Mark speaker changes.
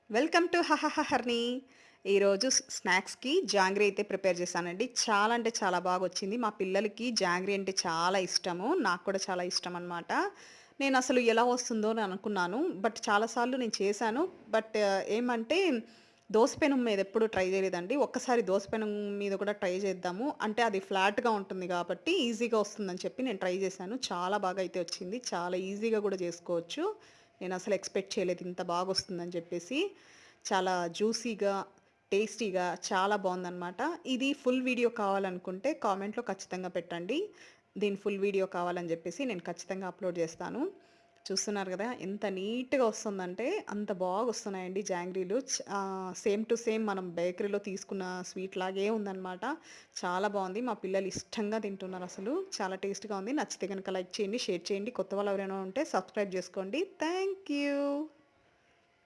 Speaker 1: Welcome to హర్ని. ఈరోజు స్నాక్స్కి జాంగ్రీ అయితే prepare చేశానండి. చాలా అంటే చాలా బాగా వచ్చింది. మా పిల్లలకి జాంగ్రీ అంటే చాలా ఇష్టము. నాకు కూడా చాలా ఇష్టం అనమాట. నేను అసలు ఎలా వస్తుందో అని అనుకున్నాను. బట్ చాలాసార్లు నేను చేశాను. బట్ ఏమంటే దోస పెనం మీద ఎప్పుడు ట్రై చేయలేదండి. ఒక్కసారి దోస పెనం మీద కూడా ట్రై చేద్దాము. అంటే అది ఫ్లాట్‌గా ఉంటుంది కాబట్టి ఈజీగా వస్తుందని చెప్పి నేను ట్రై చేశాను. చాలా బాగా అయితే వచ్చింది. చాలా ఈజీగా కూడా చేసుకోవచ్చు. నేనసలు ఎక్స్‌పెక్ట్ చేయలేదు ఇంత బాగొస్తుందని చెప్పేసి. చాలా జ్యూసీగా, టేస్టీగా చాలా బావుందనమాట. ఇది ఫుల్ వీడియో కావాలనుకుంటే కామెంట్‌లో ఖచ్చితంగా పెట్టండి. దీని ఫుల్ వీడియో కావాలని జెప్పేసి నేను ఖచ్చితంగా అప్‌లోడ్ జేస్తాను. చూస్తున్నారు గదా! ఎంత నీట్‌గా వస్తుందంటే అంత బాగొస్తున్నాయండి జాంగ్రీలు. సేమ్ టు సేమ్ మనం బేకరీలో తీసుకున్న స్వీట్ లాగే ఉందనమాట. చాలా బావుంది. మా పిల్లలు ఇష్టంగా తింటున్నారసలు. చాలా టేస్ట్‌గా ఉంది. నచ్చితే గనక లైక్ చేయండి, షేర్ చేయండి. కొత్త వాళ్ళు ఎవరైనా ఉంటే సబ్స్క్రైబ్ జేసుకోండి. Thank you.